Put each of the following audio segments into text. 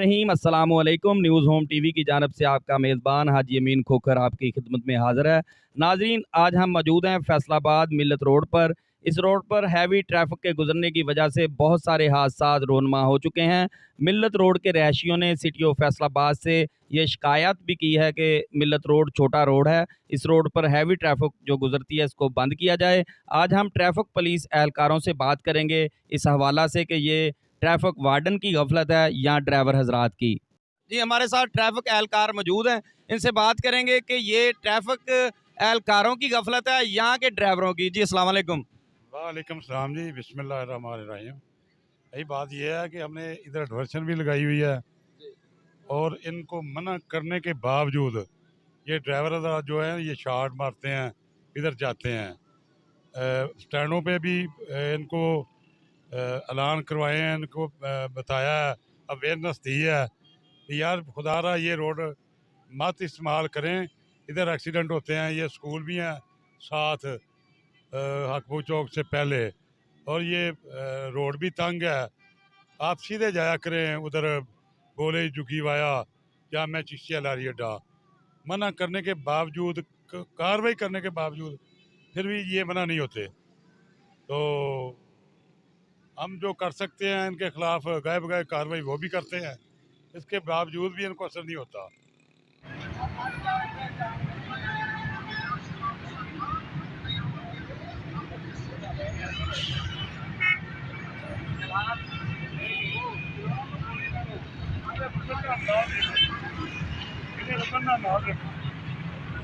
रहीम अस्सलामुअलैकुम। News home TV की जानब से आपका मेज़बान हाजी अमीन खोखर आपकी खिदमत में हाज़िर है। नाजरीन, आज हम मौजूद हैं फैसलाबाद मिल्लत रोड पर। इस रोड पर हैवी ट्रैफिक के गुजरने की वजह से बहुत सारे हादसा रोनमा हो चुके हैं। मिल्लत रोड के रहायशियों ने सिटी ऑफ फैसलाबाद से ये शिकायत भी की है कि मिल्लत रोड छोटा रोड है, इस रोड पर हैवी ट्रैफिक जो गुजरती है इसको बंद किया जाए। आज हम ट्रैफिक पुलिस एहलकारों से बात करेंगे इस हवाला से कि ये ट्रैफिक वार्डन की गफलत है या ड्राइवर हजरात की। जी, हमारे साथ ट्रैफिक एहलकार मौजूद हैं, इनसे बात करेंगे कि ये ट्रैफिक एहलकारों की गफलत है यहाँ के ड्राइवरों की। जी, अस्सलाम वालेकुम। वालेकुम सलाम जी, बिस्मिल्लाहिर्रहमानिर्रहीम। यही बात यह है कि हमने इधर डाइवर्शन भी लगाई हुई है और इनको मना करने के बावजूद ये ड्राइवर जो है ये शॉर्ट मारते हैं, इधर जाते हैं। स्टैंडों पे भी इनको ऐलान करवाए हैं, इनको बताया है, अवेयरनेस दी है कि यार खुदारा ये रोड मत इस्तेमाल करें, इधर एक्सीडेंट होते हैं। ये स्कूल भी हैं साथ हकबू चौक से पहले, और ये रोड भी तंग है। आप सीधे जाया करें उधर बोले झुकी वाया जामा चिश्तिया लारी अड्डा। मना करने के बावजूद, कार्रवाई करने के बावजूद फिर भी ये मना नहीं होते। तो हम जो कर सकते हैं इनके खिलाफ गए बगैर कार्रवाई वो भी करते हैं, इसके बावजूद भी इनको असर नहीं होता।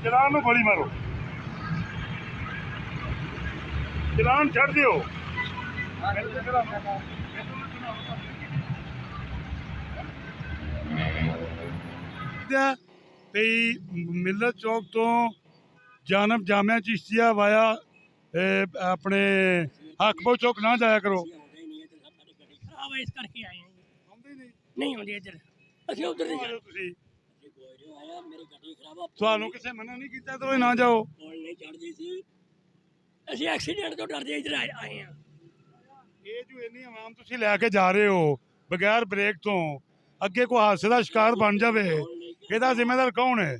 चलान में गोली मारो, चलान छड़ दियो। मिल्लत चौक तो जानब जामिया चिश्तिया वाया अपने हकबो चौक ना जाया करो। इस करके आए हैं, नहीं होंदी इधर ਅਸੀਂ ਉਧਰ ਨਹੀਂ ਜਾਣਾ। ਤੁਸੀਂ ਮੇਰੀ ਗੱਡੀ ਖਰਾਬ ਆ, ਤੁਹਾਨੂੰ ਕਿਸੇ ਮਨਾ ਨਹੀਂ ਕੀਤਾ ਤੁਸੀਂ ਨਾ ਜਾਓ। ਪੁਲ ਨਹੀਂ ਚੜਦੀ ਸੀ, ਅਸੀਂ ਐਕਸੀਡੈਂਟ ਤੋਂ ਡਰਦੇ ਇੱਧਰ ਆਏ ਹਾਂ। ਇਹ ਜੋ ਇੰਨੀ ਆਵਾਮ ਤੁਸੀਂ ਲੈ ਕੇ ਜਾ ਰਹੇ ਹੋ ਬਗੈਰ ਬ੍ਰੇਕ ਤੋਂ, ਅੱਗੇ ਕੋਈ ਹਾਦਸੇ ਦਾ ਸ਼ਿਕਾਰ ਬਣ ਜਾਵੇ, ਇਹਦਾ ਜ਼ਿੰਮੇਵਾਰ ਕੌਣ ਹੈ?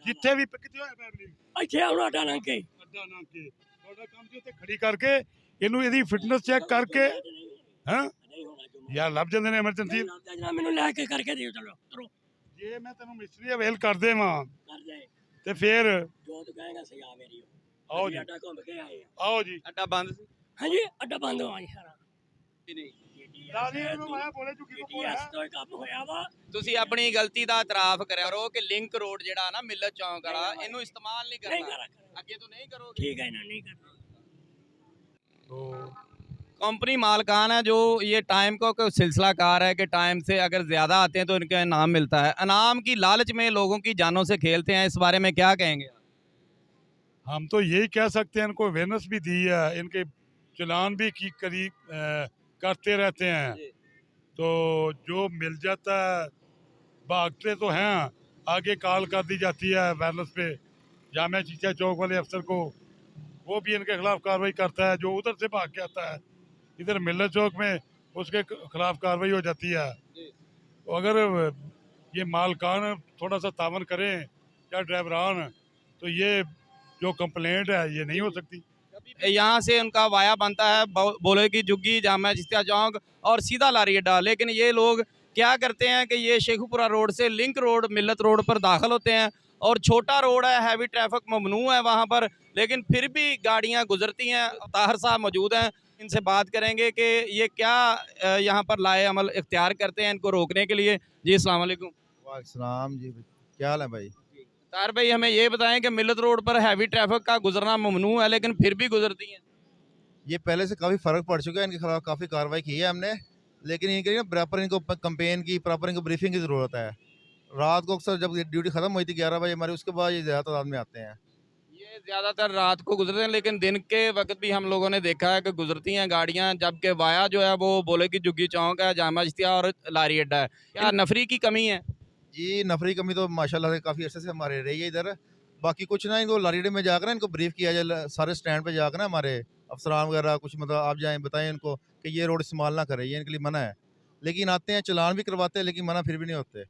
ਜਿੱਥੇ ਵੀ ਕਿੱਥੇ ਹੋਇਆ ਫੈਮਿਲੀ ਇੱਥੇ ਆਉਣਾ ਅੱਡਾ ਲੰਘ ਕੇ, ਅੱਡਾ ਨਾ ਕੇ ਤੁਹਾਡਾ ਕੰਮ ਜੀ ਉੱਤੇ ਖੜੀ ਕਰਕੇ ਇਹਨੂੰ ਇਹਦੀ ਫਿਟਨੈਸ ਚੈੱਕ ਕਰਕੇ ਹਾਂ ਯਾਰ ਲੱਭ ਜਾਂਦੇ ਨੇ ਐਮਰਜੈਂਸੀ। ਮੈਨੂੰ ਲੈ ਕੇ ਕਰਕੇ ਦਿਓ, ਚਲੋ ਕਰੋ। ਜੇ ਮੈਂ ਤੈਨੂੰ ਮਿਸਤਰੀ ਅਵੇਲ ਕਰ ਦੇਵਾਂ ਕਰ ਦੇ ਤੇ ਫਿਰ ਜੋ ਤੂੰ ਕਹੇਗਾ ਸਹੀ ਆ ਮੇਰੀ। ਆਓ ਜੀ, ਅੱਡਾ ਘੁੰਮ ਕੇ ਆਏ ਆ। ਆਓ ਜੀ। ਅੱਡਾ ਬੰਦ ਸੀ? ਹਾਂਜੀ, ਅੱਡਾ ਬੰਦ ਹੋਇਆ ਜੀ ਸਾਰਾ। ਰਾਜੀ ਨੂੰ ਮੈਂ ਬੋਲੇ ਚੁੱਕੀ ਕੋ ਇਸ ਤੋਂ ਹੀ ਕੰਮ ਹੋਇਆ ਵਾ। ਤੁਸੀਂ ਆਪਣੀ ਗਲਤੀ ਦਾ ਇਤਰਾਫ ਕਰਿਆ ਕਰੋ ਕਿ ਲਿੰਕ ਰੋਡ ਜਿਹੜਾ ਨਾ ਮਿਲਤ ਚੌਂਕ ਵਾਲਾ, ਇਹਨੂੰ ਇਸਤੇਮਾਲ ਨਹੀਂ ਕਰਨਾ, ਅੱਗੇ ਤੋਂ ਨਹੀਂ ਕਰੋਗੇ। ठीक है ना, नहीं करना। तो कंपनी मालकान है जो ये टाइम को सिलसिला कार है कि टाइम से अगर ज़्यादा आते हैं तो इनका इनाम मिलता है। इनाम की लालच में लोगों की जानों से खेलते हैं, इस बारे में क्या कहेंगे? हम तो यही कह सकते हैं, इनको अवेयरनेस भी दी है, इनके चलान भी की करते रहते हैं। तो जो मिल जाता है भागते तो हैं, आगे कॉल कर दी जाती है अवेयरनेस पे जामिया चिश्तिया चौक वाले अफसर को, वो भी इनके खिलाफ कार्रवाई करता है। जो उधर से भाग के आता है इधर मिल्लत चौक में, उसके खिलाफ कार्रवाई हो जाती है। तो अगर ये मालकान थोड़ा सा तावन करें या ड्राइवरान, तो ये जो कंप्लेंट है ये नहीं हो सकती। यहाँ से उनका वाया बनता है बोले की झुग्गी जामा चिश्तिया चौक और सीधा लारी अड्डा, लेकिन ये लोग क्या करते हैं कि ये शेखुपुरा रोड से लिंक रोड मिल्लत रोड पर दाखिल होते हैं और छोटा रोड है, हैवी ट्रैफिक ममनू है वहाँ पर, लेकिन फिर भी गाड़ियाँ गुजरती हैं। ताहिर साहब मौजूद हैं, इनसे बात करेंगे कि ये क्या यहाँ पर लाए अमल इख्तियार करते हैं इनको रोकने के लिए। जी, अस्सलाम वालेकुम। वालेकुम जी, क्या हाल है भाई? तार भाई, हमें ये बताएं कि मिल्लत रोड पर हैवी ट्रैफिक का गुजरना ममनू है लेकिन फिर भी गुजरती हैं। ये पहले से काफ़ी फ़र्क पड़ चुका है, इनके खिलाफ काफ़ी कार्रवाई की है हमने, लेकिन इनके लिए प्रॉपर इनको कंपेन की, प्रॉपर इनको ब्रीफिंग की ज़रूरत है। रात को अक्सर जब ड्यूटी ख़त्म हुई थी 11 बजे हमारी, उसके बाद ये ज़्यादा तादाद में आते हैं। ये ज़्यादातर रात को गुजरते हैं, लेकिन दिन के वक्त भी हम लोगों ने देखा है कि गुजरती हैं गाड़ियाँ, जबकि वाया जो है वो बोले की झुग्गी चौक है, जामा चिश्तिया और लारी अड्डा है। क्या नफरी की कमी है? जी, नफरी कमी तो माशाल्लाह से काफ़ी अर्से से हमारे रही है इधर। बाकी कुछ ना, इनको लारी अड्डे में जाकर इनको ब्रीफ किया जाए, सारे स्टैंड पे जाकर ना हमारे अफसरान वगैरह कुछ मतलब आप जाएँ बताएं इनको कि ये रोड इस्तेमाल ना करें, ये इनके लिए मना है। लेकिन आते हैं, चलान भी करवाते हैं, लेकिन मना फिर भी नहीं होते।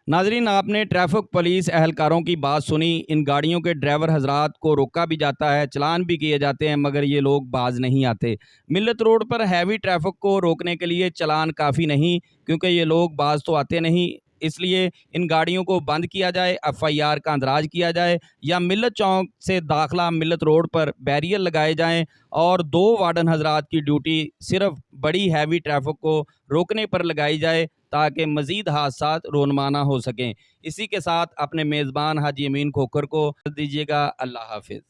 नाजरीन, आपने ट्रैफिक पुलिस एहलकारों की बात सुनी। इन गाड़ियों के ड्राइवर हजरात को रोका भी जाता है, चलान भी किए जाते हैं, मगर ये लोग बाज नहीं आते। मिल्लत रोड पर हैवी ट्रैफिक को रोकने के लिए चलान काफ़ी नहीं, क्योंकि ये लोग बाज तो आते नहीं। इसलिए इन गाड़ियों को बंद किया जाए, FIR का अंदराज किया जाए, या मिल्लत चौक से दाखिला मिल्लत रोड पर बैरियर लगाए जाएं और 2 वार्डन हजरात की ड्यूटी सिर्फ बड़ी हैवी ट्रैफिक को रोकने पर लगाई जाए, ताकि मज़ीद हादसात रोनमाना हो सकें। इसी के साथ अपने मेज़बान हाजी अमीन खोखर को दीजिएगा। अल्लाह हाफिज़।